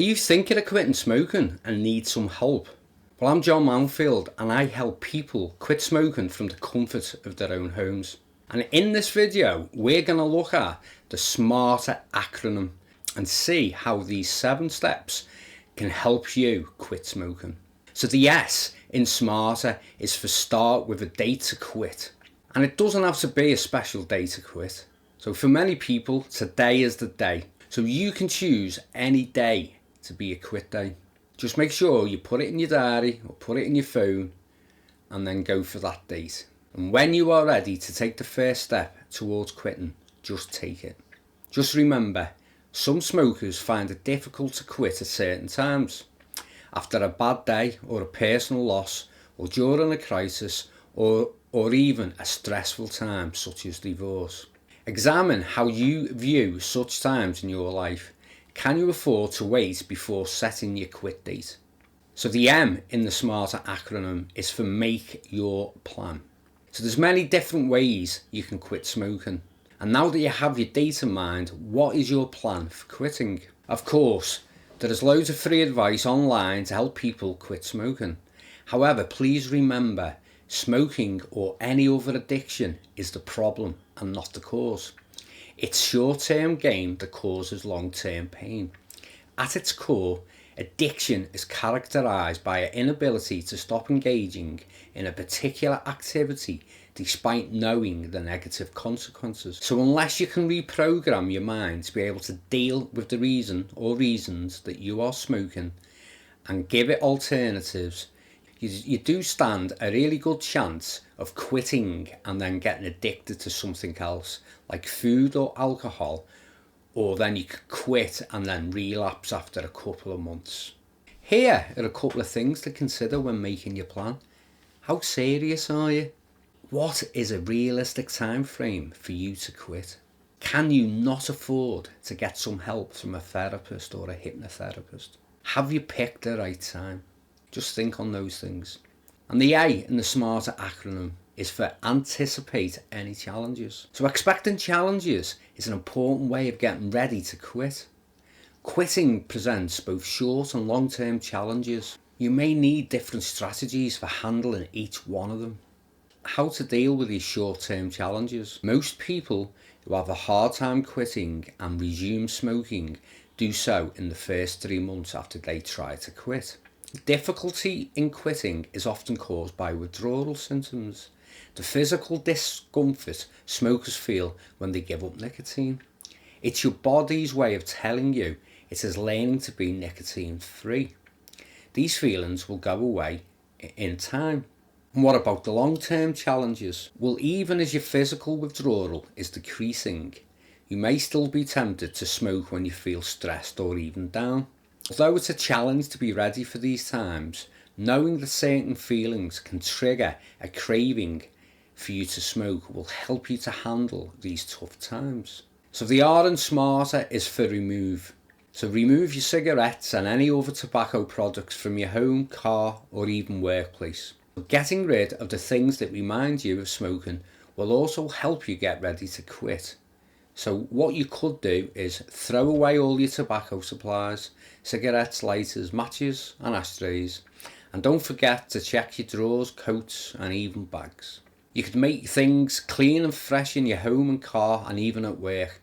Are you thinking of quitting smoking and need some help? Well, I'm John Mountfield and I help people quit smoking from the comfort of their own homes. And in this video, we're going to look at the SMARTER acronym and see how these 7 steps can help you quit smoking. So the S in SMARTER is for start with a date to quit. And it doesn't have to be a special day to quit. So for many people, today is the day. So you can choose any day to be a quit day. Just make sure you put it in your diary or put it in your phone and then go for that date. And when you are ready to take the first step towards quitting, just take it. Just remember, some smokers find it difficult to quit at certain times. After a bad day or a personal loss or during a crisis or even a stressful time such as divorce. Examine how you view such times in your life. Can you afford to wait before setting your quit date? So the M in the SMARTER acronym is for make your plan. So there's many different ways you can quit smoking. And now that you have your date in mind, what is your plan for quitting? Of course, there is loads of free advice online to help people quit smoking. However, please remember, smoking or any other addiction is the problem and not the cause. It's short-term gain that causes long-term pain. At its core, addiction is characterised by an inability to stop engaging in a particular activity despite knowing the negative consequences. So unless you can reprogram your mind to be able to deal with the reason or reasons that you are smoking and give it alternatives, you do stand a really good chance of quitting and then getting addicted to something else like food or alcohol, or then you could quit and then relapse after a couple of months. Here are a couple of things to consider when making your plan. How serious are you? What is a realistic time frame for you to quit? Can you not afford to get some help from a therapist or a hypnotherapist? Have you picked the right time? Just think on those things. And the A in the SMARTER acronym is for anticipate any challenges. So expecting challenges is an important way of getting ready to quit. Quitting presents both short and long-term challenges. You may need different strategies for handling each one of them. How to deal with these short-term challenges. Most people who have a hard time quitting and resume smoking do so in the first 3 months after they try to quit. Difficulty in quitting is often caused by withdrawal symptoms, the physical discomfort smokers feel when they give up nicotine. It's your body's way of telling you it is learning to be nicotine free. These feelings will go away in time. And what about the long-term challenges? Well, even as your physical withdrawal is decreasing, you may still be tempted to smoke when you feel stressed or even down. Although it's a challenge to be ready for these times, knowing that certain feelings can trigger a craving for you to smoke will help you to handle these tough times. So the R in SMARTER is for remove. So remove your cigarettes and any other tobacco products from your home, car or even workplace. Getting rid of the things that remind you of smoking will also help you get ready to quit. So what you could do is throw away all your tobacco supplies, cigarettes, lighters, matches and ashtrays. And don't forget to check your drawers, coats and even bags. You could make things clean and fresh in your home and car and even at work.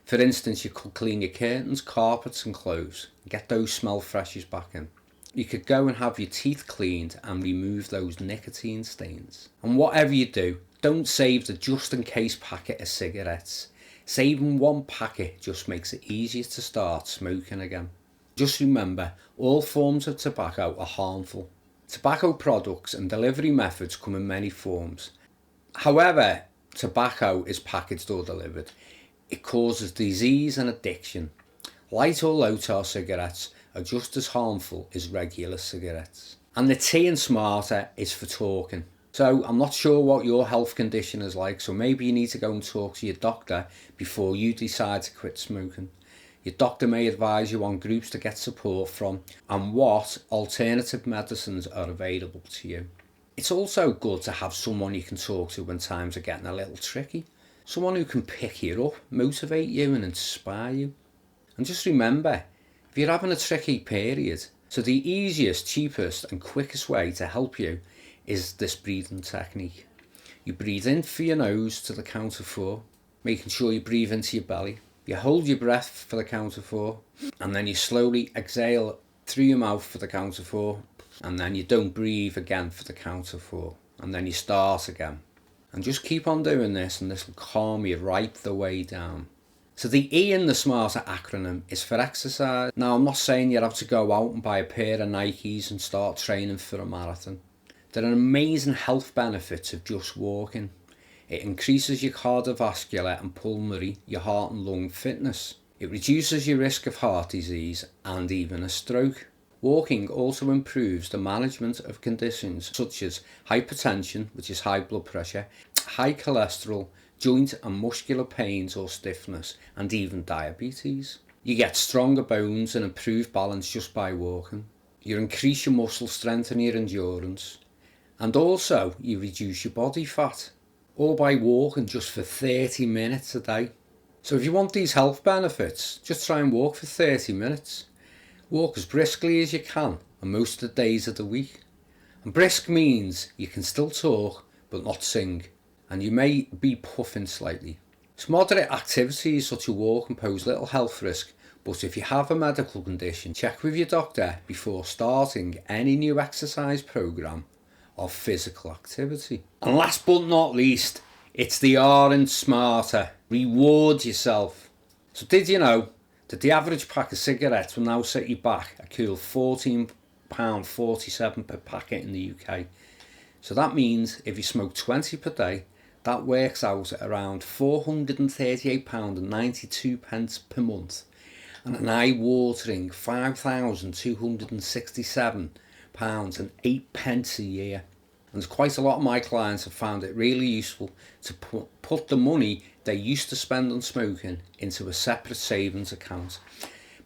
For instance, you could clean your curtains, carpets and clothes and get those smell freshes back in. You could go and have your teeth cleaned and remove those nicotine stains. And whatever you do, don't save the just in case packet of cigarettes. Saving one packet just makes it easier to start smoking again. Just remember, all forms of tobacco are harmful. Tobacco products and delivery methods come in many forms. However, tobacco is packaged or delivered. It causes disease and addiction. Light or low tar cigarettes are just as harmful as regular cigarettes. And the T in SMARTER is for talking. So I'm not sure what your health condition is like, so maybe you need to go and talk to your doctor before you decide to quit smoking. Your doctor may advise you on groups to get support from and what alternative medicines are available to you. It's also good to have someone you can talk to when times are getting a little tricky. Someone who can pick you up, motivate you and inspire you. And just remember, if if you're having a tricky period. So the easiest, cheapest and quickest way to help you is this breathing technique. You breathe in through your nose to the count of 4, making sure you breathe into your belly. You hold your breath for the count of 4, and then you slowly exhale through your mouth for the count of 4, and then you don't breathe again for the count of 4, and then you start again. And just keep on doing this, and this will calm you right the way down. So the E in the SMARTER acronym is for exercise. Now, I'm not saying you have to go out and buy a pair of Nikes and start training for a marathon. There are amazing health benefits of just walking. It increases your cardiovascular and pulmonary, your heart and lung fitness. It reduces your risk of heart disease and even a stroke. Walking also improves the management of conditions such as hypertension, which is high blood pressure, high cholesterol, joint and muscular pains or stiffness, and even diabetes. You get stronger bones and improved balance just by walking. You increase your muscle strength and your endurance. And also you reduce your body fat, all by walking just for 30 minutes a day. So if you want these health benefits, just try and walk for 30 minutes. Walk as briskly as you can on most of the days of the week. And brisk means you can still talk but not sing, and you may be puffing slightly. So moderate activities such as walking pose little health risk, but if you have a medical condition, check with your doctor before starting any new exercise program or physical activity. And last but not least, it's the R in SMARTER. Reward yourself. So did you know that the average pack of cigarettes will now set you back a cool £14.47 per packet in the UK? So that means if you smoke 20 per day, that works out at around £438.92 per month, and an eye-watering £5,267.08 a year. And quite a lot of my clients have found it really useful to put the money they used to spend on smoking into a separate savings account,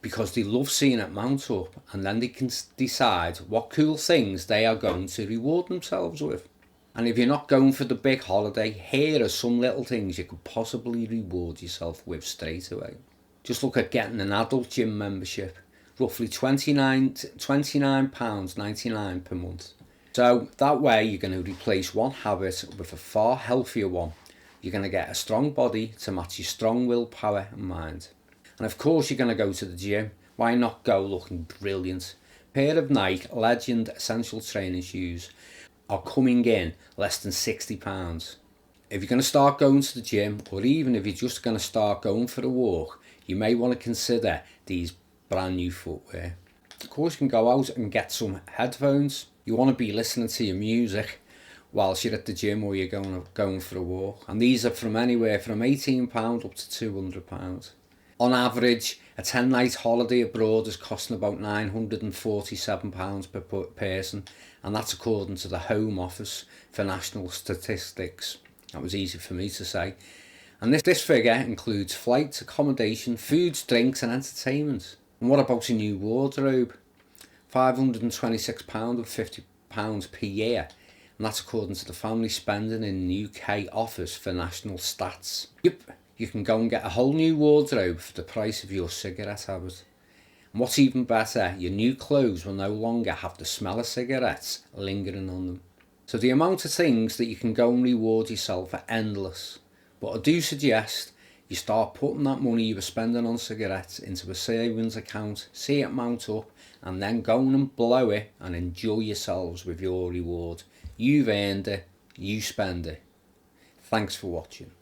because they love seeing it mount up, and then they can decide what cool things they are going to reward themselves with. And if you're not going for the big holiday, here are some little things you could possibly reward yourself with straight away. Just look at getting an adult gym membership, roughly £29.99 per month. So that way you're going to replace one habit with a far healthier one. You're going to get a strong body to match your strong willpower and mind. And of course you're going to go to the gym. Why not go looking brilliant? A pair of Nike Legend Essential Training Shoes are coming in less than £60. If you're going to start going to the gym, or even if you're just going to start going for a walk, you may want to consider these brand new footwear. Of course you can go out and get some headphones. You want to be listening to your music whilst you're at the gym or you're going for a walk, and these are from anywhere from £18 up to £200. On average, a 10-night holiday abroad is costing about £947 per person, and that's according to the Home Office for National Statistics. That was easy for me to say. And this figure includes flights, accommodation, foods, drinks and entertainment. And what about a new wardrobe? £526.50 per year, and that's according to the family spending in the UK Office for National Stats. Yep, you can go and get a whole new wardrobe for the price of your cigarette habit. And what's even better, your new clothes will no longer have the smell of cigarettes lingering on them. So the amount of things that you can go and reward yourself are endless. But I do suggest you start putting that money you were spending on cigarettes into a savings account, see it mount up, and then go and blow it and enjoy yourselves with your reward. You've earned it, you spend it. Thanks for watching.